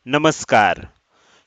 नमस्कार.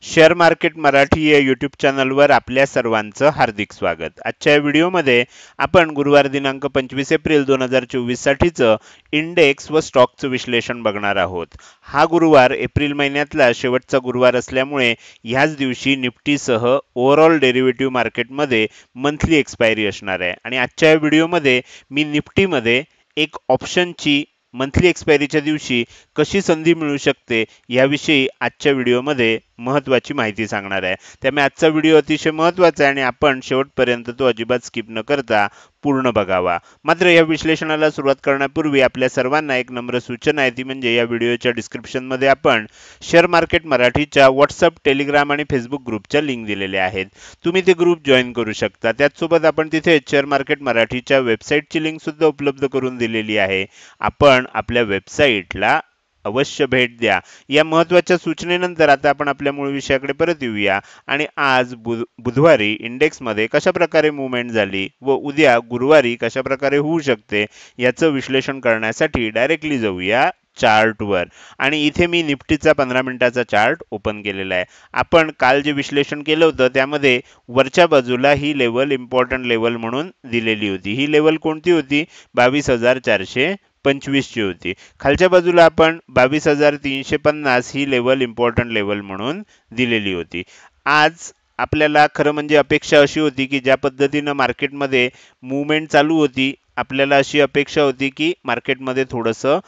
Share market Marathi या YouTube चॅनलवर आपल्या सर्वांचं हार्दिक स्वागत. आजच्या व्हिडिओमध्ये आपण गुरुवार दिनांक 25 एप्रिल 2024 साठीचं इंडेक्स व स्टॉकचं विश्लेषण बघणार आहोत. हा गुरुवार एप्रिल महिन्यातला शेवटचा गुरुवार असल्यामुळे ह्याच दिवशी निफ्टीसह ओव्हरऑल डेरिव्हेटिव्ह मार्केटमध्ये मंथली एक्सपायरी असणार आहे आणि आजच्या व्हिडिओमध्ये मी निफ्टीमध्ये एक ऑप्शनची मंथली एक्सपायरीच्या दिवशी कशी संधी मिळू शकते याविषयी आजच्या व्हिडिओमध्ये महत्त्वाची माहिती सांगणार आहे. त्यामुळे आजचा व्हिडिओ अतिशय महत्त्वाचा आहे आणि आपण शेवटपर्यंत तो अजिबात स्किप न करता पूर्ण बघावा. मात्र या विश्लेषणाला सुरुवात करण्यापूर्वी आपल्या सर्वांना एक नम्र सूचना आहे, ती म्हणजे या व्हिडिओच्या डिस्क्रिप्शनमध्ये आपण शेअर मार्केट मराठीच्या व्हॉट्सअप, टेलिग्राम आणि फेसबुक ग्रुपच्या लिंक दिलेल्या आहेत. तुम्ही ते ग्रुप जॉईन करू शकता. त्याचसोबत आपण तिथे शेअर मार्केट मराठीच्या वेबसाईटची लिंक सुद्धा उपलब्ध करून दिलेली आहे. आपण आपल्या वेबसाईटला अवश्य भेट द्या. या महत्त्वाच्या सूचनेनंतर आता आपण आपल्या मूळ विषयाकडे परत येऊया आणि आज बुधवारी इंडेक्समध्ये कशा प्रकारे मूवमेंट झाली व उद्या गुरुवारी कशा प्रकारे होऊ शकते याचं विश्लेषण करण्यासाठी डायरेक्टली जाऊया चार्टवर. आणि इथे मी निफ्टीचा 15 मिनिटाचा चार्ट ओपन केलेला आहे. आपण काल जे विश्लेषण केलं होतं त्यामध्ये वरच्या बाजूला ही लेवल इम्पॉर्टंट लेवल म्हणून दिलेली होती. ही लेवल कोणती होती? 22,425 ची होती. खालच्या बाजूला आपण 22,350 ही लेवल इम्पॉर्टंट लेवल म्हणून दिलेली होती. आज आपल्याला खरं म्हणजे अपेक्षा अशी होती की ज्या पद्धतीनं मार्केटमध्ये मूवमेंट चालू होती, आपल्याला अशी अपेक्षा होती की मार्केटमध्ये थोडंसं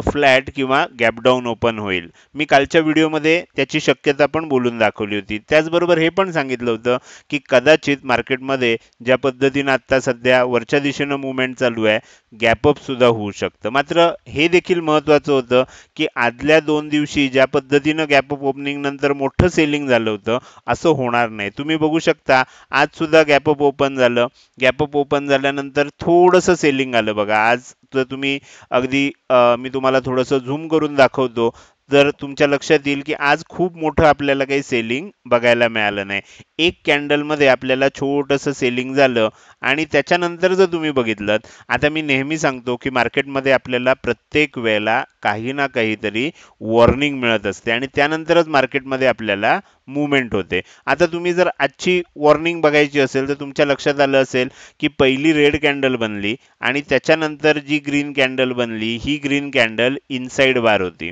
फ्लॅट किंवा गॅप डाऊन ओपन होईल. मी कालच्या व्हिडिओमध्ये त्याची शक्यता पण बोलून दाखवली होती. त्याचबरोबर हे पण सांगितलं होतं की कदाचित मार्केटमध्ये ज्या पद्धतीनं आता सध्या वरच्या दिशेनं मूवमेंट चालू आहे, गॅपअप सुद्धा होऊ शकतं. मात्र हे देखील महत्त्वाचं होतं की आदल्या 2 दिवशी ज्या पद्धतीनं गॅपअप ओपनिंग नंतर मोठं सेलिंग झालं होतं, असं होणार नाही. तुम्ही बघू शकता आज सुद्धा गॅपअप ओपन झालं. गॅपअप ओपन झाल्यानंतर थोडंसं सेलिंग आलं बघा. आज तर तुम्ही अगदी मी तुम्हाला थोडंसं झूम करून दाखवतो तर तुमच्या लक्षात येईल की आज खूप मोठं आपल्याला काही सेलिंग बघायला मिळालं नाही. एक कॅन्डलमध्ये आपल्याला छोटंसं सेलिंग झालं आणि त्याच्यानंतर जर तुम्ही बघितलं, आता मी नेहमी सांगतो की मार्केटमध्ये आपल्याला प्रत्येक वेळेला काही ना काहीतरी वॉर्निंग मिळत असते आणि त्यानंतरच मार्केटमध्ये आपल्याला मूवमेंट होते. आता तुम्ही जर आजची वॉर्निंग बघायची असेल तर तुमच्या लक्षात आलं असेल की पहिली रेड कॅन्डल बनली आणि त्याच्यानंतर जी ग्रीन कॅन्डल बनली, ही ग्रीन कॅन्डल इनसाइड बार होती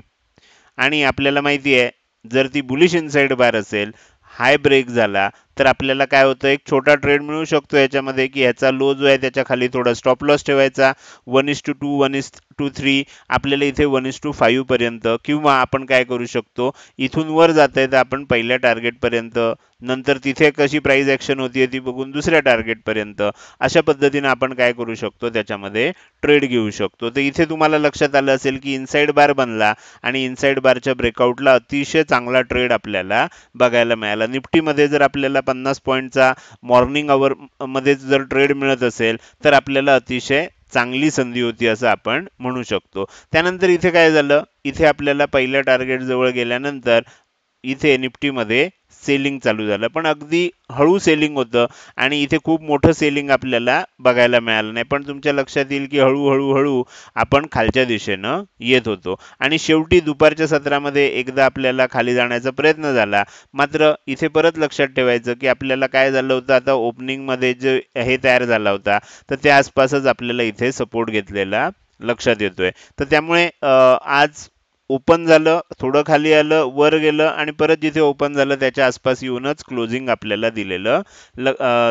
आणि आपल्याला माहिती आहे जर ती बुलिश इनसाइड बार असेल, हाय ब्रेक झाला तर आपल्याला काय होतं, एक छोटा ट्रेड मिळू शकतो याच्यामध्ये की ह्याचा लो जो आहे त्याच्या खाली थोडा स्टॉप लॉस ठेवायचा. 1:2, 1:3 आपल्याला इथे 1:5 पर्यंत, किंवा आपण काय करू शकतो, इथून वर जात आहे तर आपण पहिल्या टार्गेट पर्यंत, नंतर तिथे कशी प्राइस ऍक्शन होती ती बघून दुसऱ्या टार्गेट पर्यंत, अशा पद्धतीने आपण काय करू शकतो, त्याच्यामध्ये ट्रेड घेऊ शकतो. तर इथे तुम्हाला लक्षात आलं असेल की इनसाइड बार बनला आणि इनसाइड बारच्या ब्रेकआउटला अतिशय चांगला ट्रेड आपल्याला बघायला मिळाला. निफ्टीमध्ये जर आपल्याला 50 पॉईंटचा मॉर्निंग आवर मध्ये जर ट्रेड मिळत असेल तर आपल्याला अतिशय चांगली संधी होती असं आपण म्हणू शकतो. त्यानंतर इथे काय झालं, इथे आपल्याला पहिल्या टार्गेट जवळ गेल्यानंतर इथे निफ्टीमध्ये सेलिंग चालू झालं, पण अगदी हळू सेलिंग होतं आणि इथे खूप मोठं सेलिंग आपल्याला बघायला मिळालं नाही. पण तुमच्या लक्षात येईल की हळू आपण खालच्या दिशेनं येत होतो आणि शेवटी दुपारच्या सत्रामध्ये एकदा आपल्याला खाली जाण्याचा प्रयत्न झाला. मात्र इथे परत लक्षात ठेवायचं की आपल्याला काय झालं होतं, आता ओपनिंगमध्ये जे हे तयार झाला होता तर त्या आसपासच आपल्याला इथे सपोर्ट घेतलेला लक्षात येतोय. तर त्यामुळे आज ओपन झालं, थोडं खाली आलं, वर गेलं आणि परत जिथे ओपन झालं त्याच्या आसपास येऊनच क्लोजिंग आपल्याला दिलेलं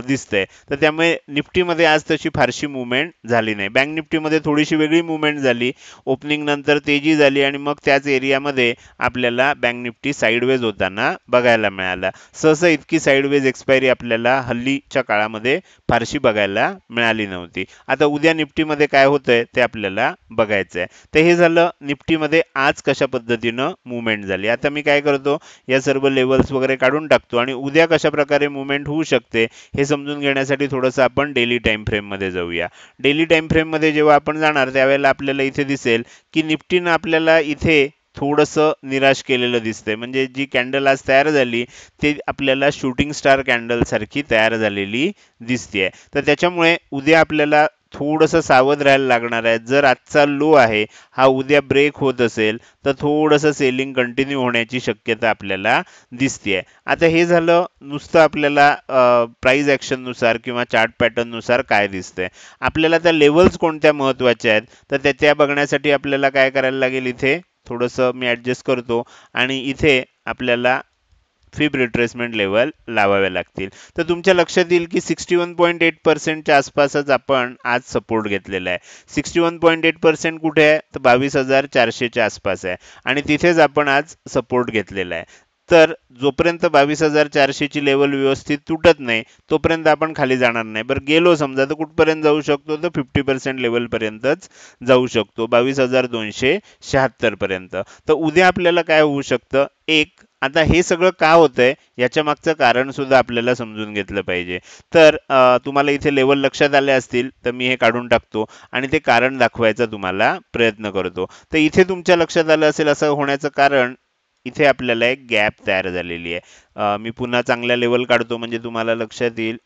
दिसतंय. तर त्यामुळे निफ्टीमध्ये आज तशी फारशी मूवमेंट झाली नाही. बँक निफ्टीमध्ये थोडीशी वेगळी मूवमेंट झाली. ओपनिंग नंतर तेजी झाली आणि मग त्याच एरियामध्ये आपल्याला बँक निफ्टी साईडवेज होताना बघायला मिळाला. सहसा इतकी साईडवेज एक्सपायरी आपल्याला हल्लीच्या काळामध्ये फारशी बघायला मिळाली नव्हती. आता उद्या निफ्टीमध्ये काय होतंय ते आपल्याला बघायचं आहे. तर हे झालं निफ्टीमध्ये आज कशा पद्धतीनं मूवमेंट झाली. आता मी काय करतो, या सर्व लेवल्स वगैरे काढून टाकतो आणि उद्या कशा प्रकारे मूवमेंट होऊ शकते हे समजून घेण्यासाठी थोडंसं आपण डेली टाइम फ्रेम मध्ये जाऊया. डेली टाइम फ्रेम मध्ये जेव्हा आपण जाणार त्यावेळेला आपल्याला इथे दिसेल की निफ्टीनं आपल्याला इथे थोडंसं निराश केलेलं दिसतंय. म्हणजे जी कॅन्डल आज तयार झाली ते आपल्याला शूटिंग स्टार कॅन्डल सारखी तयार झालेली दिसते. तर त्याच्यामुळे उद्या आपल्याला थोडंसं सावध राहायला लागणार आहे. जर आजचा लो आहे हा उद्या ब्रेक होत असेल तर थोडंसं सेलिंग कंटिन्यू होण्याची शक्यता आपल्याला दिसते. आता हे झालं नुसतं आपल्याला प्राइस ऍक्शन नुसार किंवा चार्ट पॅटर्न नुसार काय दिसतंय. आपल्याला त्या लेवल्स कोणत्या महत्वाच्या आहेत तर त्या बघण्यासाठी आपल्याला काय करायला लागेल, इथे थोडंसं मी ऍडजस्ट करतो आणि इथे आपल्याला फिब रिट्रेसमेंट लेवल लावावे लागतील. तर तुमच्या लक्षात येईल की 61.8% आसपासच आपण आज सपोर्ट घेतलेला आहे. 61.8% कुठे आहे तर 22,400 आसपास आहे आणि तिथेच आपण आज सपोर्ट घेतलेला आहे. तर जोपर्यंत 22,400 ची लेवल व्यवस्थित तुटत नाही तोपर्यंत आपण खाली जाणार नाही. बरं गेलो समजा तर कुठपर्यंत जाऊ शकतो तर 50% लेवल पर्यंतच जाऊ शकतो, 22,276 पर्यंत. तर उद्या आपल्याला काय होऊ शकतं, एक आता हे सगळं का होतंय याच्या मागचं कारण सुद्धा आपल्याला समजून घेतलं पाहिजे. तर तुम्हाला इथे लेवल लक्षात आले असतील तर मी हे काढून टाकतो आणि ते कारण दाखवायचा तुम्हाला प्रयत्न करतो. तर इथे तुमच्या लक्षात आलं असेल असं होण्याचं कारण, इथे आपल्याला एक गॅप तयार झालेली आहे. मी पुन्हा चांगल्या लेवल काढतो म्हणजे तुम्हाला लक्षात येईल.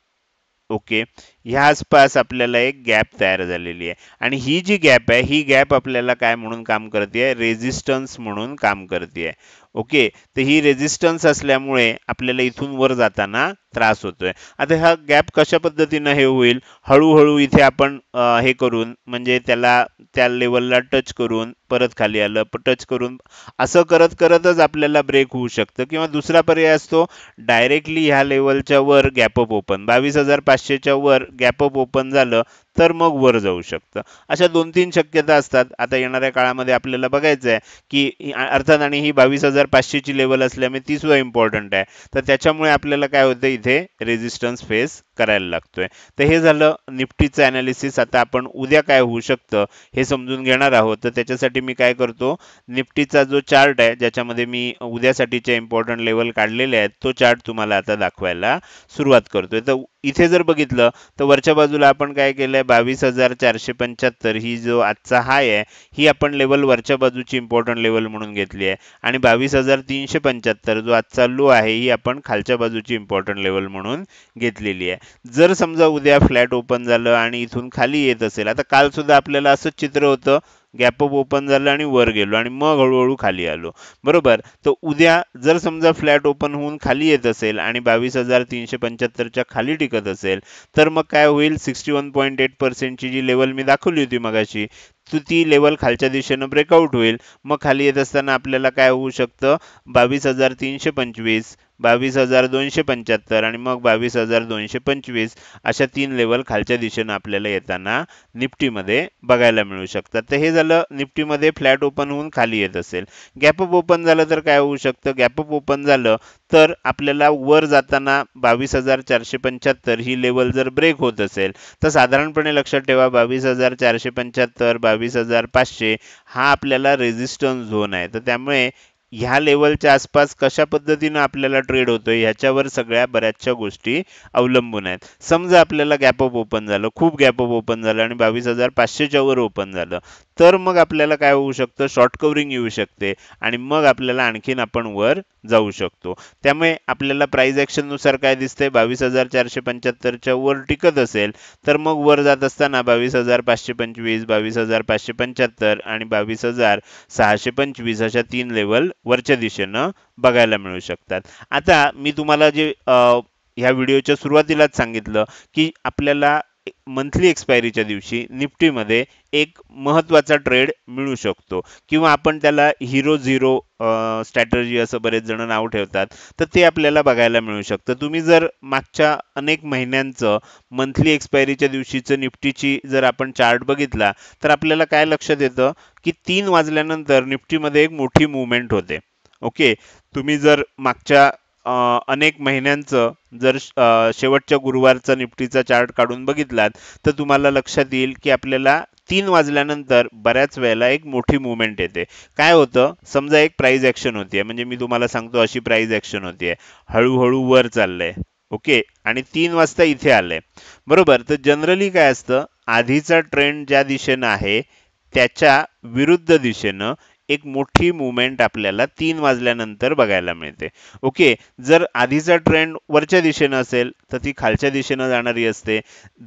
ओके, ह्या आसपास आपल्याला एक गॅप तयार झालेली आहे आणि ही जी गॅप आहे ही गॅप आपल्याला काय म्हणून काम करते, रेझिस्टन्स म्हणून काम करते. ओके, तर ही रेझिस्टन्स असल्यामुळे आपल्याला इथून वर जाताना त्रास होतोय. आता हा गॅप कशा पद्धतीनं हे होईल, हळूहळू इथे आपण हे करून म्हणजे त्याला त्या लेवलला टच करून परत खाली आलं, टच करून असं करत करतच आपल्याला ब्रेक होऊ शकतं. किंवा दुसरा पर्याय असतो डायरेक्टली ह्या लेवलच्या वर गॅपअप ओपन, 22,500च्या वर गॅपअप ओपन झालं तर मग वर जाऊ शकतं. अशा 2-3 शक्यता असतात. आता येणाऱ्या काळामध्ये आपल्याला बघायचं आहे की अर्थात आणि ही 22,500 ची लेवल असल्यामुळे ती सुद्धा इम्पॉर्टंट आहे. तर त्याच्यामुळे आपल्याला काय होतं इथे रेझिस्टन्स फेस करायला लागतोय. तर हे झालं निफ्टीचं अनालिसिस. आता आपण उद्या काय होऊ शकतं हे समजून घेणार आहोत. तर त्याच्यासाठी मी काय करतो, निफ्टीचा जो चार्ट आहे ज्याच्यामध्ये मी उद्यासाठीचे इम्पॉर्टंट लेवल काढलेले आहेत तो चार्ट तुम्हाला आता दाखवायला सुरुवात करतोय. तर इथे जर बघितलं तर वरच्या बाजूला आपण काय केलंय, 22,475 ही जो आजचा हाय आहे ही आपण लेवल वरच्या बाजूची इम्पॉर्टंट लेवल म्हणून घेतली आहे आणि 22,375 जो आजचा लो आहे ही आपण खालच्या बाजूची इम्पॉर्टंट लेवल म्हणून घेतलेली आहे. जर समजा उद्या फ्लॅट ओपन झालं आणि इथून खाली येत असेल, आता काल सुद्धा आपल्याला असंच चित्र होतं, गॅपअप ओपन झालं आणि वर गेलो आणि मग हळूहळू खाली आलो, बरोबर. तर उद्या जर समजा फ्लॅट ओपन होऊन खाली येत असेल आणि 22,375च्या खाली टिकत असेल तर मग काय होईल, 61.8% ची जी लेवल मी दाखवली होती मगाशी ती लेवल खालच्या दिशेनं ब्रेकआउट होईल. मग खाली येत असताना आपल्याला काय होऊ शकतं, 22,325, 22,275 आणि मग 22,225 अशा 3 लेवल खालच्या दिशेनं आपल्याला येताना निफ्टीमध्ये बघायला मिळू शकतात. तर हे झालं निफ्टीमध्ये फ्लॅट ओपन होऊन खाली येत असेल. गॅपअप ओपन झालं तर काय होऊ शकतं, गॅपअप ओपन झालं तर आपल्याला वर जाताना 22,475 ही लेवल जर ब्रेक होत असेल तर साधारणपणे लक्षात ठेवा 22,475, 22,500 हा आपल्याला रेझिस्टन्स झोन आहे. तर त्यामुळे ह्या लेवलच्या आसपास कशा पद्धतीनं आपल्याला ट्रेड होतोय ह्याच्यावर सगळ्या बऱ्याचशा गोष्टी अवलंबून आहेत. समजा आपल्याला गॅपअप ओपन झालं, खूप गॅपअप ओपन झालं आणि 22,500च्या वर ओपन झालं तर मग आपल्याला काय होऊ शकतं, शॉर्ट कव्हरिंग येऊ शकते आणि मग आपल्याला आणखीन आपण वर जाऊ शकतो. त्यामुळे आपल्याला प्राइस ऍक्शन नुसार काय दिसतंय, 22,475च्या वर टिकत असेल तर मग वर जात असताना 22,525, 22,575 आणि 22,625 अशा 3 लेवल वरच्या दिशेनं बघायला मिळू शकतात. आता मी तुम्हाला जे ह्या व्हिडिओच्या सुरुवातीलाच सांगितलं की आपल्याला मंथली एक्सपायरीच्या दिवशी निफ्टीमध्ये एक महत्त्वाचा ट्रेड मिळू शकतो किंवा आपण त्याला हिरो झिरो स्ट्रॅटर्जी असं बरेच जण नाव ठेवतात. तर ते आपल्याला बघायला मिळू शकतं. तुम्ही जर मागच्या अनेक महिन्यांचं मंथली एक्सपायरीच्या दिवशीचं निफ्टीची जर आपण चार्ट बघितला तर आपल्याला काय लक्षात येतं की 3 वाजल्यानंतर निफ्टीमध्ये एक मोठी मूव्हमेंट होते. ओके, तुम्ही जर मागच्या अनेक महिन्यांचं जर शेवटच्या गुरुवारचा निफ्टीचा चार्ट काढून बघितलात तर तुम्हाला लक्षात येईल की आपल्याला 3 वाजल्यानंतर बऱ्याच वेळेला एक मोठी मूव्हमेंट येते. काय होतं, समजा एक प्राइस ऍक्शन होतीये, म्हणजे मी तुम्हाला सांगतो अशी प्राइस ऍक्शन होतीये, हळूहळू वर चाललंय. ओके, आणि 3 वाजता इथे आलंय, बरोबर. तर जनरली काय असतं, आधीचा ट्रेंड ज्या दिशेनं आहे त्याच्या विरुद्ध दिशेनं एक मोठी मुवमेंट आपल्याला 3 वाजल्यानंतर बघायला मिळते. ओके, जर आधीचा ट्रेंड वरच्या दिशेनं असेल तर ती खालच्या दिशेनं जाणारी असते.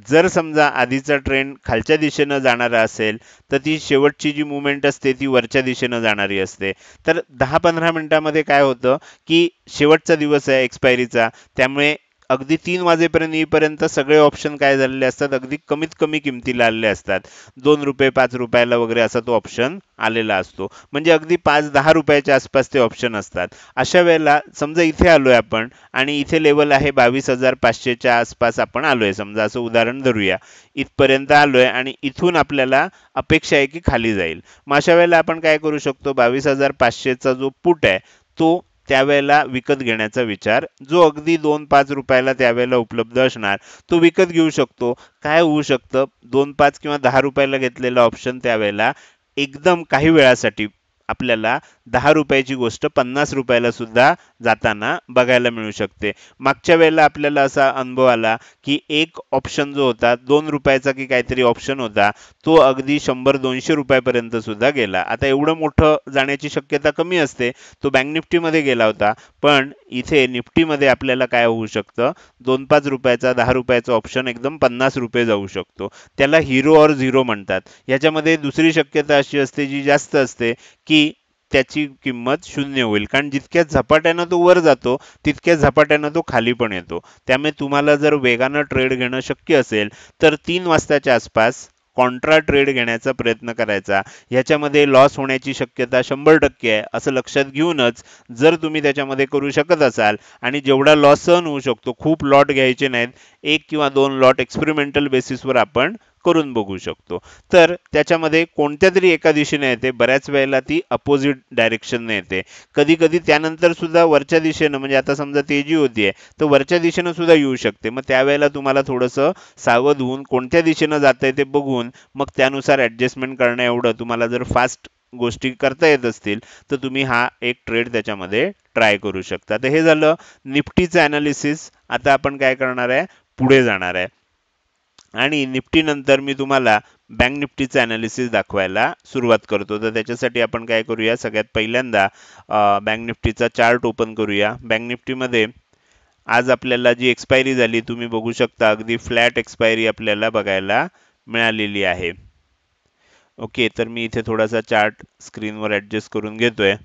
जर समजा आधीचा ट्रेंड खालच्या दिशेनं जाणारा असेल तर ती शेवटची जी मुवमेंट असते ती वरच्या दिशेनं जाणारी असते. तर 10-15 मिनिटामध्ये काय होतं की शेवटचा दिवस आहे एक्सपायरीचा, त्यामुळे अगदी 3 वाजेपर्यंत येईपर्यंत सगळे ऑप्शन काय झालेले असतात, अगदी कमीत कमी किमतीला आलेले असतात. 2 रुपये 5 रुपयाला वगैरे असा तो ऑप्शन आलेला असतो. म्हणजे अगदी 5-10 रुपयाच्या आसपास ते ऑप्शन असतात. अशा वेळेला समजा इथे आलोय आपण आणि इथे लेवल आहे 22,500च्या आसपास आपण आलोय, समजा असं उदाहरण धरूया. इथपर्यंत आलोय आणि इथून आपल्याला अपेक्षा आहे की खाली जाईल. मग अशा वेळेला आपण काय करू शकतो, 22,500चा जो पुट आहे तो त्यावेळेला विकत घेण्याचा विचार, जो अगदी 2-5 रुपयाला त्यावेळेला उपलब्ध असणार, तो विकत घेऊ शकतो. काय होऊ शकतं, 2-5 किंवा 10 रुपयाला घेतलेला ऑप्शन त्यावेळेला एकदम काही वेळासाठी आपल्याला 10 रुपयाची गोष्ट 50 रुपयाला सुद्धा जाताना बघायला मिळू शकते. मागच्या वेळेला आपल्याला असा अनुभव आला की एक ऑप्शन जो होता 2 रुपयाचा की काहीतरी ऑप्शन होता, तो अगदी 100-200 रुपयापर्यंत सुद्धा गेला. आता एवढं मोठं जाण्याची शक्यता कमी असते, तो बँक निफ्टीमध्ये गेला होता. पण इथे निफ्टीमध्ये आपल्याला काय होऊ शकतं, 2-5 रुपयाचा 10 रुपयाचा ऑप्शन एकदम 50 रुपये जाऊ शकतो. त्याला हिरो और झिरो म्हणतात. याच्यामध्ये दुसरी शक्यता अशी असते, जी जास्त असते, की त्याची किंमत शून्य होईल. कारण जितक्या झपाट्यानं तो वर जातो तितक्या झपाट्यानं तो खाली पण येतो. त्यामुळे तुम्हाला जर वेगानं ट्रेड घेणं शक्य असेल तर 3 वाजताच्या आसपास कॉन्ट्रा ट्रेड घेण्याचा प्रयत्न करायचा. ह्याच्यामध्ये लॉस होण्याची शक्यता 100% आहे असं लक्षात घेऊनच जर तुम्ही त्याच्यामध्ये करू शकत असाल आणि जेवढा लॉस सहन होऊ शकतो, खूप लॉट घ्यायचे नाहीत, 1 किंवा 2 लॉट एक्सपेरिमेंटल बेसिसवर आपण करून बघू शकतो. तर त्याच्यामध्ये कोणत्या तरी एका दिशेने येते, बऱ्याच वेळेला ती अपोजिट डायरेक्शनने येते. कधी कधी त्यानंतर सुद्धा वरच्या दिशेनं, म्हणजे आता समजा तेजी होतीये तर वरच्या दिशेनं सुद्धा येऊ शकते. मग त्यावेळेला तुम्हाला थोडंसं सावध होऊन कोणत्या दिशेनं जातंय ते बघून मग त्यानुसार ऍडजस्टमेंट करणं एवढं. तुम्हाला जर फास्ट गोष्टी करता येत असतील तर तुम्ही हा एक ट्रेड त्याच्यामध्ये ट्राय करू शकता. तर हे झालं निफ्टीचं अनालिसिस. आता आपण काय करणार आहे, पुढे जाणार आहे आणि निफ्टी नंतर मी तुम्हाला बँक निफ्टीचं अनालिसिस दाखवायला सुरुवात करतो. तर त्याच्यासाठी आपण काय करूया, सगळ्यात पहिल्यांदा बँक निफ्टीचा चार्ट ओपन करूया. बँक निफ्टीमध्ये आज आपल्याला जी एक्सपायरी झाली तुम्ही बघू शकता, अगदी फ्लॅट एक्सपायरी आपल्याला बघायला मिळालेली आहे. ओके, तर मी इथे थोडासा चार्ट स्क्रीनवर ॲडजस्ट करून घेतोय.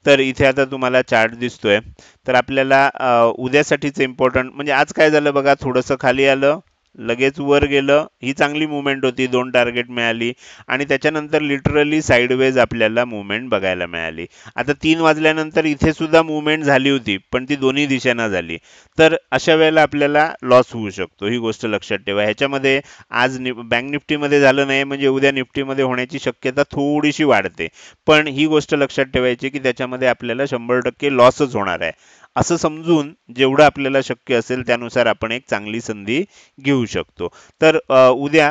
तर इथे आता तुम्हाला चार्ट दिसतोय. तर आपल्याला उद्यासाठीचं इम्पॉर्टंट म्हणजे आज काय झालं बघा, थोडंसं खाली आलं, लगेच वर गेलं, ही चांगली मुवमेंट होती, 2 टार्गेट मिळाली आणि त्याच्यानंतर लिटरली साईडवेज आपल्याला मुवमेंट बघायला मिळाली. आता 3 वाजल्यानंतर इथे सुद्धा मुवमेंट झाली होती, पण ती दोन्ही दिशेनं झाली. तर अशा वेळेला आपल्याला लॉस होऊ शकतो, ही गोष्ट लक्षात ठेवा. ह्याच्यामध्ये आज बँक निफ्टीमध्ये झालं नाही म्हणजे उद्या निफ्टीमध्ये होण्याची शक्यता थोडीशी वाढते. पण ही गोष्ट लक्षात ठेवायची की त्याच्यामध्ये आपल्याला 100% लॉसच होणार आहे. असं समजून जेवढं आपल्याला शक्य असेल त्यानुसार आपण एक चांगली संधी घेऊ शकतो. तर उद्या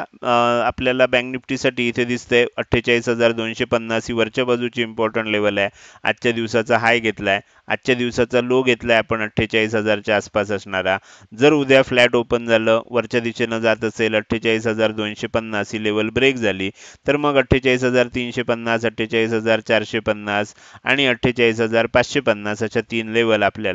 आपल्याला बँक निफ्टीसाठी इथे दिसतंय 48,250 ही वरच्या बाजूची इम्पॉर्टंट लेवल आहे. आजच्या दिवसाचा हाय घेतलाय, आजच्या दिवसाचा लो घेतलाय आपण 48,000च्या आसपास असणारा. जर उद्या फ्लॅट ओपन झालं, वरच्या दिशेनं जात असेल, 48,250 ही लेवल ब्रेक झाली तर मग 48,350, 48,450 आणि 48,550 अशा 3 लेवल आपल्याला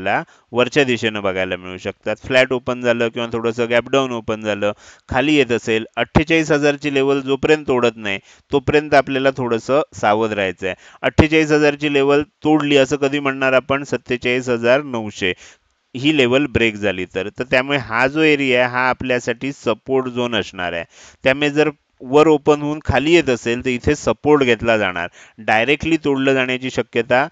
वरच्या दिशेनं बघायला मिळू शकतात. फ्लॅट ओपन झालं किंवा थोडंसं गॅप डाऊन ओपन झालं, खाली येत असेल, 48,000ची लेवल जोपर्यंत तोडत नाही तोपर्यंत आपल्याला थोडंसं सावध राहायचं आहे. 48,000ची लेवल तोडली असं कधी म्हणणार आपण, 47,900 ही लेवल ब्रेक झाली तर त्यामुळे हा जो एरिया आहे हा आपल्यासाठी सपोर्ट झोन असणार आहे. त्यामुळे जर वर ओपन होऊन खाली येत असेल तर इथे सपोर्ट घेतला जाणार. डायरेक्टली तोडलं जाण्याची शक्यता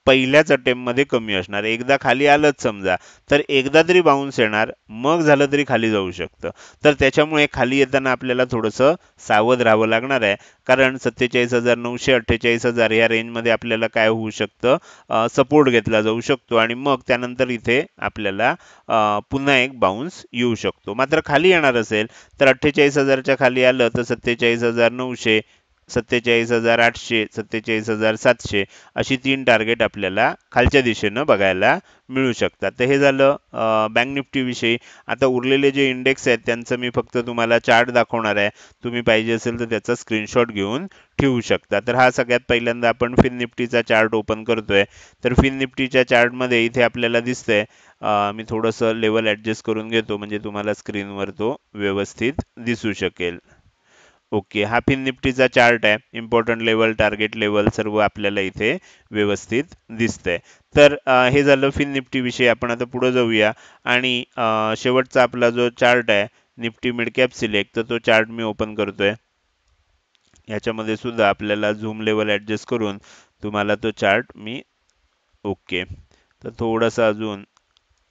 पहिल्याच अटेम्प्टमध्ये कमी असणार. एकदा खाली आलंच समजा तर एकदा तरी बाउन्स येणार, मग झालं तरी खाली जाऊ शकतं. तर त्याच्यामुळे खाली येताना आपल्याला थोडंसं सावध राहावं लागणार आहे. कारण 47,900 48,000 या रेंजमध्ये आपल्याला काय होऊ शकतं, सपोर्ट घेतला जाऊ शकतो आणि मग त्यानंतर इथे आपल्याला पुन्हा एक बाउन्स येऊ शकतो. मात्र खाली येणार असेल तर 48,000च्या खाली आलं तर 47,900 47,800, 47,700 अशी 3 टार्गेट आपल्याला खालच्या दिशेनं बघायला मिळू शकतात. तर हे झालं बँक निफ्टी विषयी. आता उरलेले जे इंडेक्स आहेत त्यांचं मी फक्त तुम्हाला चार्ट दाखवणार आहे. तुम्ही पाहिजे असेल तर त्याचा स्क्रीनशॉट घेऊन ठेवू शकता. तर हा सगळ्यात पहिल्यांदा आपण फिन निफ्टीचा चार्ट ओपन करतोय. तर फिन निफ्टीच्या चार्टमध्ये इथे आपल्याला दिसतंय, मी थोडंसं लेवल ॲडजस्ट करून घेतो म्हणजे तुम्हाला स्क्रीनवर तो व्यवस्थित दिसू शकेल. ओके, हा फिन निफ्टीचा चार्ट आहे. इम्पॉर्टंट लेवल, टार्गेट लेवल सर्व आपल्याला इथे व्यवस्थित दिसतंय. तर हे झालं फिन निफ्टी विषयी. आपण आता पुढे जाऊया आणि शेवटचा आपला जो चार्ट आहे निफ्टी मिड कॅप सिलेक्ट, तर तो चार्ट मी ओपन करतोय. याच्यामध्ये सुद्धा आपल्याला झूम लेवल ॲडजस्ट करून तुम्हाला तो चार्ट मी ओके, तर थोडंसं अजून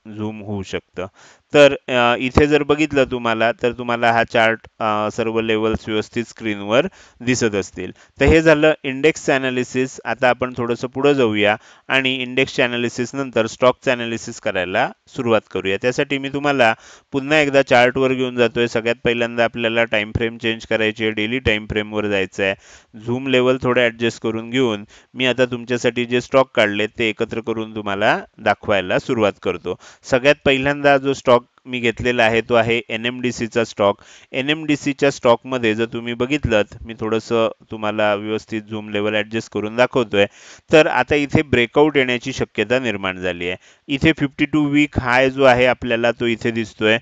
झूम होऊ शकतं. तर इथे जर बघितलं तुम्हाला तर तुम्हाला हा चार्ट सर्व लेवल्स व्यवस्थित स्क्रीनवर दिसत असतील. तर हे झालं इंडेक्स ॲनालिसिस. आता आपण थोडंसं पुढे जाऊया आणि इंडेक्स ॲनालिसिस नंतर स्टॉकचं ॲनालिसिस करायला सुरुवात करूया. त्यासाठी मी तुम्हाला पुन्हा एकदा चार्टवर घेऊन जातोय. सगळ्यात पहिल्यांदा आपल्याला टाइम फ्रेम चेंज करायची आहे, डेली टाइम फ्रेमवर जायचं आहे. झूम लेवल थोडं ॲडजस्ट करून घेऊन मी आता तुमच्यासाठी जे स्टॉक काढले ते एकत्र करून तुम्हाला दाखवायला सुरुवात करतो. सगळ्यात पहिल्यांदा जो स्टॉक मी घेतलेला आहे तो आहे NMDCचा स्टॉक. NMDCच्या स्टॉकमध्ये जर तुम्ही बघितलं, मी थोडंसं तुम्हाला व्यवस्थित झूम लेवल ॲडजस्ट करून दाखवतोय. तर आता इथे ब्रेकआउट येण्याची शक्यता निर्माण झाली आहे. इथे 52 वीक हाय जो आहे आपल्याला तो इथे दिसतोय.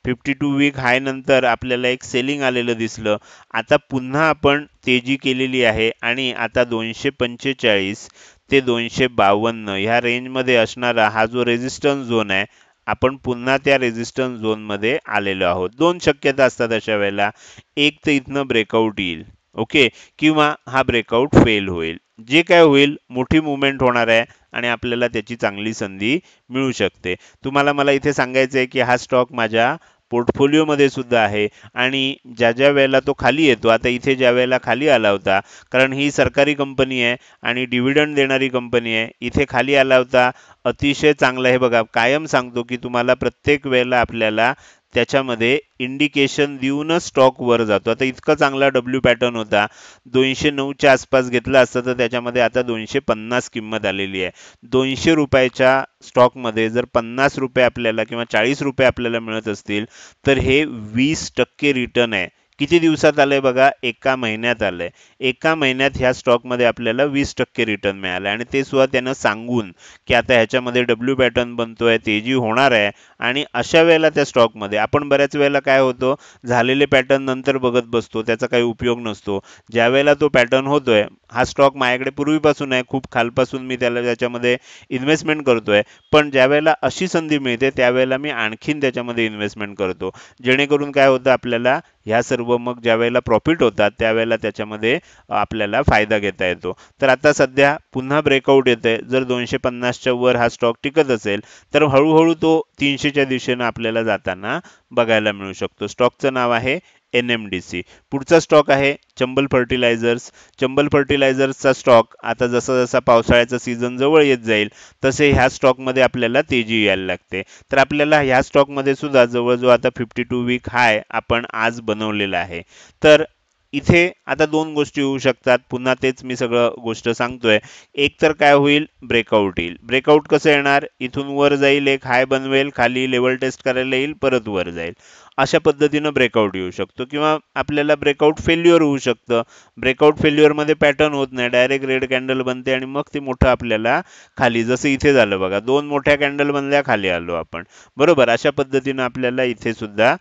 52 वीक हाय नंतर आपल्याला एक सेलिंग आलेलं दिसलं. आता पुन्हा आपण तेजी केलेली आहे आणि आता 245 ते 252 ह्या रेंजमध्ये असणारा हा जो रेझिस्टन्स झोन आहे, आपण पुन्हा त्या रेझिस्टन्स झोनमध्ये आलेलो आहोत. दोन शक्यता असतात अशा वेळेला. एक तर इथनं ब्रेकआउट येईल, ओके, किंवा हा ब्रेकआउट फेल होईल. जे काय होईल, मोठी मुवमेंट होणार आहे आणि आपल्याला त्याची चांगली संधी मिळू शकते. तुम्हाला मला इथे सांगायचं आहे की हा स्टॉक माझ्या पोर्टफोलिओमध्ये सुद्धा आहे आणि ज्या ज्या वेळेला तो खाली येतो, आता इथे ज्या वेळेला खाली आला होता, कारण ही सरकारी कंपनी आहे आणि डिव्हिडंड देणारी कंपनी आहे, इथे खाली आला होता, अतिशय चांगलं आहे. बघा, कायम सांगतो की तुम्हाला प्रत्येक वेळेला आपल्याला त्याच्यामध्ये इंडिकेशन देऊनच स्टॉक वर जातो. आता इतका चांगला डब्ल्यू पॅटर्न होता, 209च्या आसपास घेतला असता तर त्याच्यामध्ये आता 250 किंमत आलेली आहे. 200 रुपयाच्या स्टॉकमध्ये जर 50 रुपये आपल्याला किंवा 40 रुपये आपल्याला मिळत असतील तर हे 20% रिटर्न आहे. किती दिवसात आलंय बघा, एका महिन्यात आलंय. एका महिन्यात ह्या स्टॉकमध्ये आपल्याला 20% रिटर्न मिळालं आणि ते सुद्धा त्यानं सांगून की आता ह्याच्यामध्ये डब्ल्यू पॅटर्न बनतोय, तेजी होणार आहे. आणि अशा वेळेला त्या स्टॉकमध्ये आपण बऱ्याच वेळेला काय होतो, झालेले पॅटर्न नंतर बघत बसतो, त्याचा काही उपयोग नसतो. ज्या वेळेला तो पॅटर्न होतोय, हा स्टॉक माझ्याकडे पूर्वीपासून आहे, खूप खालपासून मी त्याच्यामध्ये इन्व्हेस्टमेंट करतोय, पण ज्या वेळेला अशी संधी मिळते त्यावेळेला मी आणखीन त्याच्यामध्ये इन्व्हेस्टमेंट करतो, जेणेकरून काय होतं, आपल्याला ह्या सर्व मग ज्या वेळेला प्रॉफिट होतात त्यावेळेला त्याच्यामध्ये आपल्याला फायदा घेता येतो. तर आता सध्या पुन्हा ब्रेकआउट येते. जर 250च्या वर हा स्टॉक टिकत असेल तर हळूहळू तो 300च्या दिशेनं आपल्याला जाताना बघायला मिळू शकतो. स्टॉकचं नाव आहे NMDC. पुढचा स्टॉक आहे चंबल फर्टिलायझर्स. चंबल फर्टिलायझर्सचा स्टॉक आता जसा जसा पावसाळ्याचा सीझन जवळ येत जाईल तसे ह्या स्टॉकमध्ये आपल्याला तेजी यायला लागते. तर आपल्याला ह्या स्टॉकमध्ये सुद्धा जवळजवळ आता 52 वीक हाय आपण आज बनवलेला आहे. तर इथे आता दोन गोष्टी होऊ शकतात. पुन्हा तेच मी सगळं गोष्ट सांगतोय. एक तर काय होईल, ब्रेकआउट येईल. ब्रेकआउट कसं येणार, इथून वर जाईल, एक हाय बनवेल, खाली लेवल टेस्ट करायला येईल, परत वर जाईल. अशा पद्धतीनं ब्रेकआउट येऊ शकतो किंवा आपल्याला ब्रेकआउट फेल्युअर होऊ शकतं. ब्रेकआउट फेल्युअरमध्ये पॅटर्न होत नाही, डायरेक्ट रेड कॅन्डल बनते आणि मग ते मोठं आपल्याला खाली, जसं इथे झालं बघा, दोन मोठ्या कॅन्डल बनल्या, खाली आलो आपण, बरोबर. अशा पद्धतीनं आपल्याला इथे सुद्धा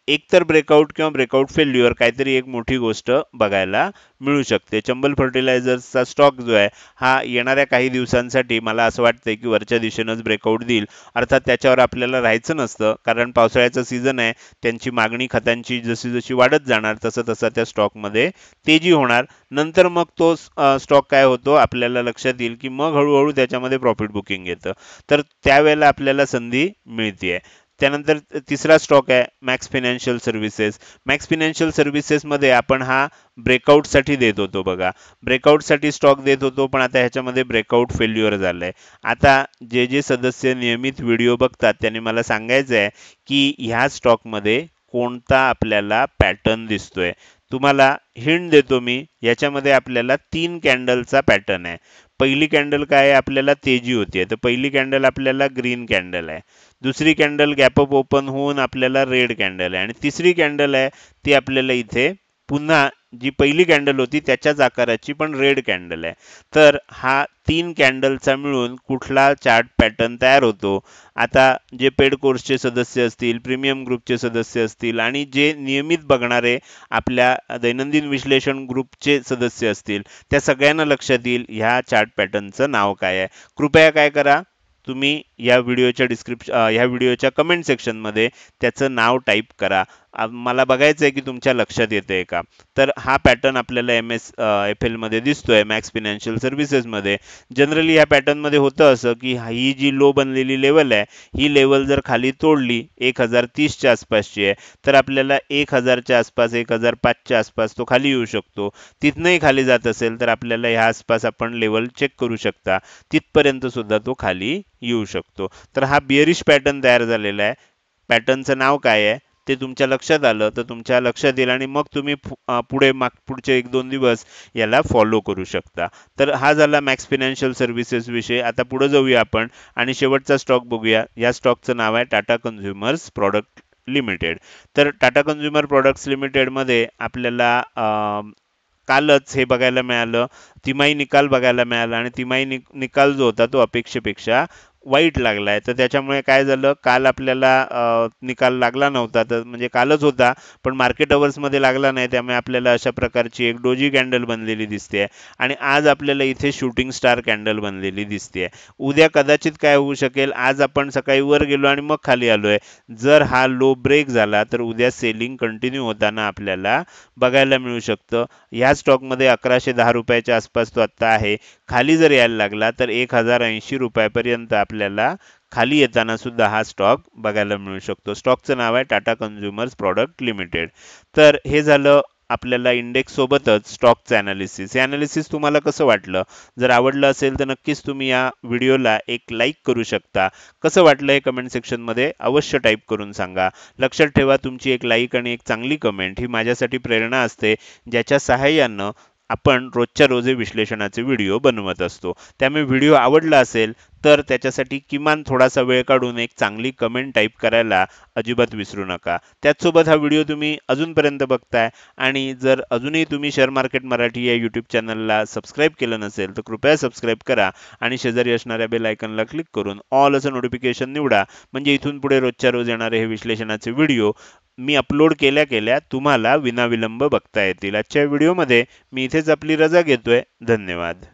एकतर ब्रेकआउट किंवा ब्रेकआउट फेल्युअर काहीतरी एक मोठी गोष्ट बघायला मिळू शकते. चंबल फर्टिलायझर्सचा स्टॉक जो आहे हा येणाऱ्या काही दिवसांसाठी मला असं वाटतंय की वरच्या दिशेनंच ब्रेकआउट देईल. अर्थात त्याच्यावर आपल्याला राहायचं नसतं, कारण पावसाळ्याचं सीझन आहे, त्यांची मागणी खतांची जशी जशी वाढत जाणार तसं तसं त्या स्टॉकमध्ये तेजी होणार. नंतर मग तो स्टॉक काय होतो आपल्याला लक्षात येईल की मग हळूहळू त्याच्यामध्ये प्रॉफिट बुकिंग येतं. तर त्यावेळेला आपल्याला संधी मिळते. त्यानंतर तिसरा स्टॉक आहे Max financial services. Max financial सर्व्हिसेसमध्ये आपण हा ब्रेकआउटसाठी देत होतो बघा, ब्रेकआउटसाठी स्टॉक देत होतो, पण आता ह्याच्यामध्ये ब्रेकआउट फेल्युअर झालंय. आता जे जे सदस्य नियमित व्हिडिओ बघतात त्यांनी मला सांगायचं आहे की ह्या स्टॉकमध्ये कोणता आपल्याला पॅटर्न दिसतोय. तुम्हाला हिंट देतो मी, याच्यामध्ये आपल्याला 3 कॅन्डलचा पॅटर्न आहे. पहिली कॅन्डल काय आहे, आपल्याला तेजी होती, तर पहिली कॅन्डल आपल्याला ग्रीन कॅन्डल आहे. दुसरी कॅन्डल गॅप अप ओपन होऊन आपल्याला रेड कॅन्डल आहे आणि तिसरी कॅन्डल आहे ती आपल्याला इथे पुन्हा जी पहिली कॅन्डल होती त्याच्याच आकाराची पण रेड कॅन्डल आहे. तर हा 3 कॅन्डलचा मिळून कुठला चार्ट पॅटर्न तयार होतो. आता जे पेड कोर्सचे सदस्य असतील, प्रीमियम ग्रुपचे सदस्य असतील आणि जे नियमित बघणारे आपल्या दैनंदिन विश्लेषण ग्रुपचे सदस्य असतील, त्या सगळ्यांना लक्षात येईल ह्या चार्ट पॅटर्नचं नाव काय आहे. कृपया काय करा, तुम्ही या व्हिडिओच्या कमेंट सेक्शनमध्ये त्याचं नाव टाईप करा. मला बघायचं आहे की तुमच्या लक्षात येतंय का. तर हा पॅटर्न आपल्याला MSFL मध्ये दिसतोय, मॅक्स फिनान्शियल सर्व्हिसेसमध्ये. जनरली या पॅटर्नमध्ये होतं असं की ही जी लो बनलेली लेवल आहे, ही लेवल जर खाली तोडली 1030च्या आसपासची आहे, तर आपल्याला 1000च्या आसपास, 1005च्या आसपास तो खाली येऊ शकतो. तिथनंही खाली जात असेल तर आपल्याला ह्या आसपास आपण लेवल चेक करू शकता, तिथपर्यंत सुद्धा तो खाली येऊ शकतो. तर हा बिअरिश पॅटर्न तयार झालेला आहे. पॅटर्नचं नाव काय आहे ते तुमच्या लक्षात आलं तर तुमच्या लक्षात येईल आणि मग तुम्ही पुढचे 1-2 दिवस याला फॉलो करू शकता. तर हा झाला मॅक्स फिनान्शियल सर्व्हिसेस विषय. आता पुढे जाऊया आपण आणि शेवटचा स्टॉक बघूया. या स्टॉकचं नाव आहे टाटा कन्झ्युमर्स प्रोडक्ट लिमिटेड. तर टाटा कन्झ्युमर प्रोडक्ट्स लिमिटेडमध्ये आपल्याला कालच हे बघायला मिळालं, तिमाही निकाल बघायला मिळाला आणि तिमाही निकाल जो होता तो अपेक्षेपेक्षा वाईट लागलाय. तर त्याच्यामुळे काय झालं, काल आपल्याला निकाल लागला नव्हता, तर म्हणजे कालच होता पण मार्केट अवर्समध्ये लागला नाही, त्यामुळे आपल्याला अशा प्रकारची एक डोजी कॅन्डल बनलेली दिसते आणि आज आपल्याला इथे शूटिंग स्टार कॅन्डल बनलेली दिसते. उद्या कदाचित काय होऊ शकेल, आज आपण सकाळी वर गेलो आणि मग खाली आलोय. जर हा लो ब्रेक झाला तर उद्या सेलिंग कंटिन्यू होताना आपल्याला बघायला मिळू शकतं. ह्या स्टॉकमध्ये 1110 रुपयाच्या आसपास तो आत्ता आहे. खाली जर यायला लागला तर 1080 रुपयापर्यंत आपल्याला खाली येताना सुद्धा हा स्टॉक बघायला मिळू शकतो. स्टॉकचं नाव आहे टाटा कन्झ्युमर्स प्रोडक्ट लिमिटेड. तर हे झालं आपल्याला इंडेक्स सोबतच स्टॉकचं अनालिसिस. हे अनालिसिस तुम्हाला कसं वाटलं? जर आवडलं असेल तर नक्कीच तुम्ही या व्हिडिओला एक लाईक करू शकता. कसं वाटलं हे कमेंट सेक्शनमध्ये अवश्य टाईप करून सांगा. लक्षात ठेवा, तुमची एक लाईक आणि एक चांगली कमेंट ही माझ्यासाठी प्रेरणा असते, ज्याच्या सहाय्यानं आपण रोजच्या रोज हे विश्लेषणाचे व्हिडिओ बनवत असतो. त्यामुळे व्हिडिओ आवडला असेल तर त्याच्यासाठी किमान थोडासा वेळ काढून एक चांगली कमेंट टाईप करायला अजिबात विसरू नका. त्याचसोबत हा व्हिडिओ तुम्ही अजूनपर्यंत बघताय आणि जर अजूनही तुम्ही शेअर मार्केट मराठी या यूट्यूब चॅनलला सबस्क्राईब केलं नसेल तर कृपया सबस्क्राईब करा आणि शेजारी असणाऱ्या बेल आयकॉनला क्लिक करून ऑल असं नोटिफिकेशन निवडा. म्हणजे इथून पुढे रोजच्या रोज येणारे हे विश्लेषणाचे व्हिडिओ मी अपलोड केल्या केल्या तुम्हाला विनाविलंब बघता येतील. आजच्या व्हिडिओमध्ये मी इथेच आपली रजा घेतोय. धन्यवाद.